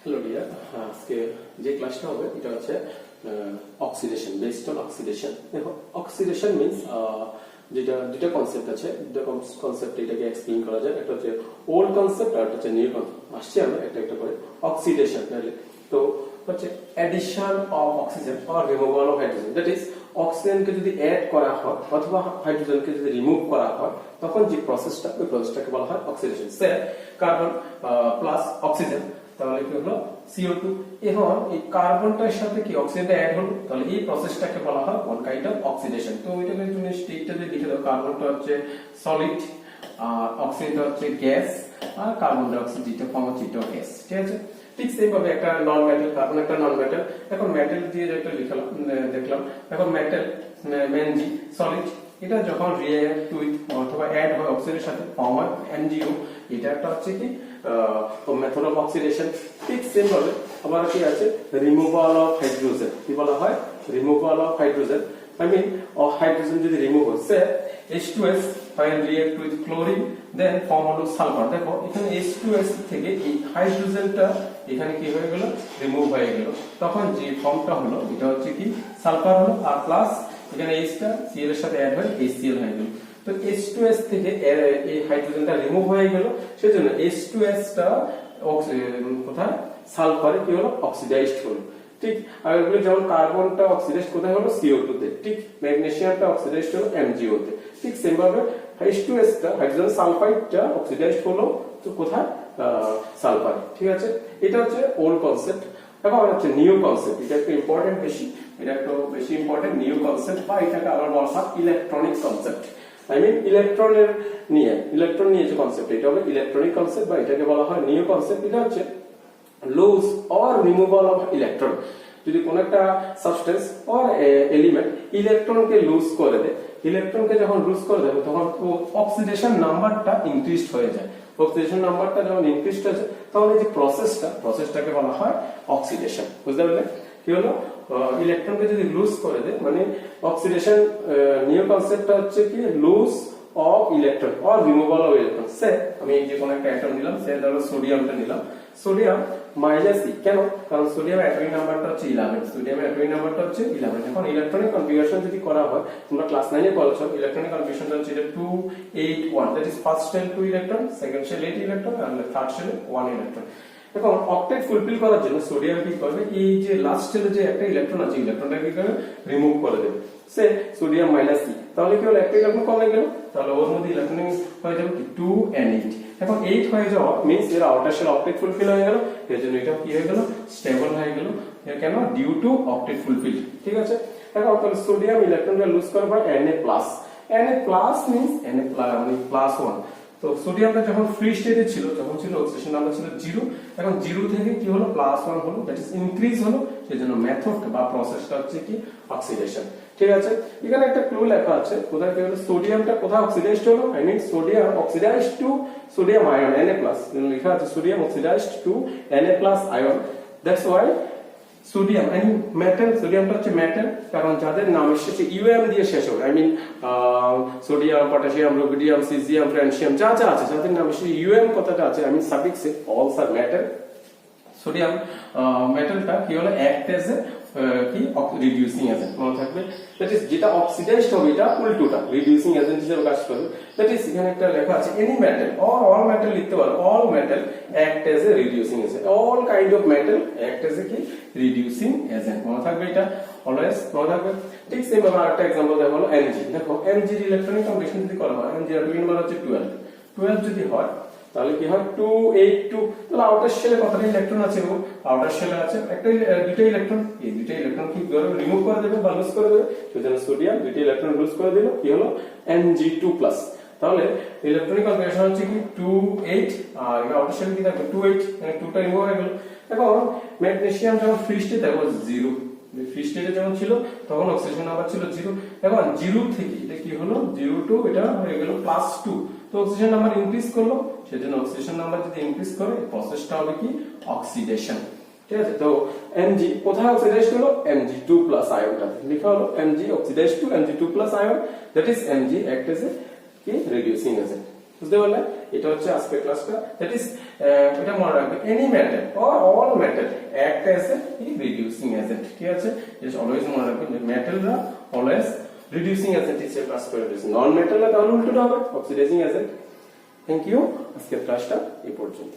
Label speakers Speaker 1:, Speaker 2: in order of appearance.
Speaker 1: Hello dear, আজকে যে ক্লাসটা হবে এটা হচ্ছে অক্সিডেশন, বেসড অন অক্সিডেশন। দেখো, অক্সিডেশন মিন্স যেটা দুটো কনসেপ্ট আছে, দুটো কনসেপ্ট এটাকে এক্সপ্লেইন করা যায়। একটা হচ্ছে ওল্ড কনসেপ্ট আর একটা হচ্ছে নিউ কনসেপ্ট। আসছি আমরা একটা একটা করে। অক্সিডেশন তো হচ্ছে addition of oxygen or removal of hydrogen. That is অক্সিজেনকে যদি অ্যাড করা হয় অথবা হাইড্রোজেনকে যদি রিমুভ করা হয় তখন যে প্রসেসটা, ওই প্রসেসটাকে বলা হয় অক্সিডেশন। সে কার্বন প্লাস অক্সিজেন, তাহলে কি হলো CO2। এখন এই কার্বনটার সাথে কি অক্সিজেনটা অ্যাড হলো, তাহলে এই প্রসেসটাকে বলা হয় ওয়ান কাইন্ড অফ অক্সিডেশন। তো এটাকে তুমি স্টেটটা যদি লিখে দাও, কার্বনটা হচ্ছে সলিড, আর অক্সিজেনটা হচ্ছে গ্যাস, আর কার্বন ডাই অক্সাইড যেটা কমোচিটো গ্যাস। ঠিক আছে, ঠিক সেইভাবে একটা নন মেটাল, কার্বন একটা নন মেটাল। এখন মেটাল দিয়ে যেটা লিখলাম দেখলাম, এখন মেটাল মেনজি সলিড, এটা যখন রিঅ্যাক্ট উইথ অথবা অ্যাড হয় অক্সিজেনের সাথে ফর্ম হয় MgO। এটা একটা হচ্ছে কি মেথড অফ অক্সিডেশন। ঠিক সেম ভাবে আবার কি আছে রিমুভাল অফ হাইড্রোজেন। কি বলা হয়? Removal of hydrogen. I mean hydrogen যদি রিমুভ হয়, সে H2S when react with chlorine then form হলো সালফার। দেখো এখানে H2S থেকে এই হাইড্রোজেনটা এখানে কি হয়ে গেল, রিমুভ হয়ে গেল, তখন যে ফর্মটা হলো এটা হচ্ছে কি সালফার হলো, আর প্লাস এখানে H টা Cl এর সাথে অ্যাড হয়ে HCl হয়ে গেল। তো H2S থেকে এই হাইড্রোজেনটা রিমুভ হয়ে গেল, সেজন্য H2S টা কোথায় সালফারে কি হলো, অক্সিডাইজড হলো। ঠিক, আর এগুলো যেমন কার্বনটা অক্সিডাইজড কোথায় হলো, CO2 তে। ঠিক, ম্যাগনেসিয়ামটা অক্সিডাইজড হলো MgO তে। ঠিক সেম ভাবে H2S টা হাইড্রোজেন সালফাইডটা অক্সিডাইজড হলো তো কোথায়, সালফারে। ঠিক আছে, এটা হচ্ছে ওল্ড কনসেপ্ট। এখন হচ্ছে নিউ কনসেপ্ট, এটা একটু ইম্পর্টেন্ট বেশি, এটা একটু বেশি ইম্পর্টেন্ট নিউ কনসেপ্ট, বা এটাকে আবার বলা হয় electronic concept. I mean electron নিয়ে যে কনসেপ্ট, এটা হবে ইলেকট্রনিক কনসেপ্ট, বা এটাকে বলা হয় নিউ কনসেপ্ট। এটা হচ্ছে lose or removal of electron. যদি কোন একটা সাবস্টেন্স অর এলিমেন্ট ইলেকট্রনকে লুজ করে দেয়, ইলেকট্রনকে যখন লুজ করে দেবে তখন অক্সিডেশন নাম্বারটা ইনক্রিজড হয়ে যায়। অক্সিডেশন নাম্বারটা যখন ইনক্রিজড হয়েছে তখন এই যে প্রসেসটাকে বলা হয় অক্সিডেশন। বুঝতে পারলে কি হলো, ইলেকট্রনকে যদি লুজ করে দেয় মানে অক্সিডেশন। নিউ কনসেপ্টটা হচ্ছে কি lose of electron or removal of electron. সে আমি যে কোনো একটা অ্যাটম নিলাম, সে ধরো সোডিয়ামটা নিলাম, সোডিয়াম -E। কেন? কারণ সোডিয়াম অ্যাটমিক নাম্বারটা হচ্ছে 11। সোডিয়ামের অ্যাটমিক নাম্বারটা হচ্ছে 11। এখন ইলেকট্রনিক কনফিগারেশন যদি করা হয়, তোমরা ক্লাস 9 এ পড়েছো, ইলেকট্রনিক কনফিগারেশনটা হচ্ছে এটা 2 8 1। That is first shell 2 electron, second shell 8 electron, আর থার্ড শেল 1 ইলেকট্রন। এখন অক্টেট ফুলফিল করার জন্য সোডিয়াম কি করবে, এই যে লাস্ট শেলে যে একটা ইলেকট্রন আছে, ইলেকট্রনটা কি করবে, রিমুভ করে দেবে। সে সোডিয়াম -E, তাহলে কি হলো, একটা ইলেকট্রন কমে গেল, তাহলে ওর মধ্যে ইলেকট্রন হয়ে যাবে কি 2 and 8। এখন 8 হয়ে যাওয়া মিন্স এর আউটার শেল অক্টেট ফুলফিল হয়ে গেল, এর জন্য এটা কি হয়ে গেল, স্টেবল হয়ে গেল। কেন? Due to octet fulfil. ঠিক আছে, এখন তাহলে সোডিয়াম ইলেকট্রনটা লুজ করে পায় Na+ মিন্স Na মানে +1। তো সোডিয়ামটা যখন ফ্রি স্টেটে ছিল, তখন ছিল অক্সিডেশন নাম্বার ছিল 0। এখন 0 থেকে কি হলো, +1 হলো, দ্যাট ইজ ইনক্রিজ হলো। সেজন্য মেথড বা প্রসেসটা হচ্ছে কি অক্সিডেশন। ঠিক আছে, এখানে একটা ক্লু লেখা আছে, কোথায় কি হলো, সোডিয়ামটা কোথায় অক্সিডাইজড হলো, I mean sodium oxidized to sodium ion Na+। লেখা আছে sodium oxidized to Na+ ion. That's why sodium I mean metal, সোডিয়ামটা হচ্ছে মেটাল, কারণ যাদের নামের শেষে UM দিয়ে শেষ হবে, I mean sodium, potassium, rubidium, caesium, francium, যা যা আছে, যাদের নামের শেষে UM কথাটা আছে, আই মিন সাফিক্সে, অল আর মেটাল। সোডিয়াম মেটালটা কি হলো, অ্যাক্ট এজ কি রিডিউসিং এজেন্ট, মনে থাকবে। দ্যাট ইজ যেটা অক্সিডাইজড হবে এটা উল্টোটা রিডিউসিং এজেন্ট হিসেবে কাজ করবে। দ্যাট ইজ এখানে একটা লেখা আছে any metal or all metal লিখতে পারো, all metal act as A reducing agent, all kind of metal act as a কি রিডিউসিং এজেন্ট, মনে থাকবে এটা, অলওয়েজ মনে থাকবে। ঠিক সেম ভাবে আরেকটা एग्जांपल দেওয়া হলো Mg। দেখো Mg এর ইলেকট্রনিক কম্বিনেশন যদি করা হয়, Mg এর atomic number হচ্ছে 12 যদি হয় তাহলে কি হয় 2 8 2। তাহলে আউটার শেলে কতটা ইলেকট্রন আছে, ও আউটার শেলে আছে একটা দুটো ইলেকট্রন, এই দুটো ইলেকট্রন কি করে রিমুভ করে দেবে বা লুজ করে দেবে, সেজন্য সোডিয়াম দুটো ইলেকট্রন লুজ করে দিল, কি হলো Mg2+। তাহলে ইলেকট্রনিক কনফিগারেশন হচ্ছে কি 2 8, আর আউটার শেলে কি থাকবে 2 8, মানে 2টা রিমুভ হয়ে গেল। এখন ম্যাগনেসিয়াম যখন ফ্রি স্টেটে থাকবে 0, ফ্রি স্টেটে যখন ছিল তখন অক্সিডেশন নাম্বার ছিল 0। এখন 0 থেকে এটা কি হলো 0 টু এটা হয়ে গেল +2, তো অক্সিডেশন নাম্বার ইনক্রিজ করলো, সেজন্য অক্সিডেশন নাম্বার যদি ইনক্রিজ করে প্রসেসটা হবে কি অক্সিডেশন। ঠিক আছে, তো Mg কোথায় অক্সিডাইজড হলো, Mg2+ আয়নটা লেখা হলো Mg oxidised to Mg2+ ion, that is Mg act as a কি রিডিউসিং এজেন্ট। বুঝতে পারলে, এটা হচ্ছে আজকের ক্লাসটা। দ্যাট ইজ এটা মনে রাখবে any metal or all metal as a reducing agent. ঠিক আছে, এটা অলওয়েজ মনে রাখবেন যে মেটালরা অলওয়েজ রিডিউসিং এজেন্ট হিসেবে কাজ করে রয়েছে, নন মেটালরা তাহলে উল্টোটা হবে অক্সিডাইজিং এজেন্ট। থ্যাংক ইউ, আজকের ক্লাসটা এই পর্যন্ত।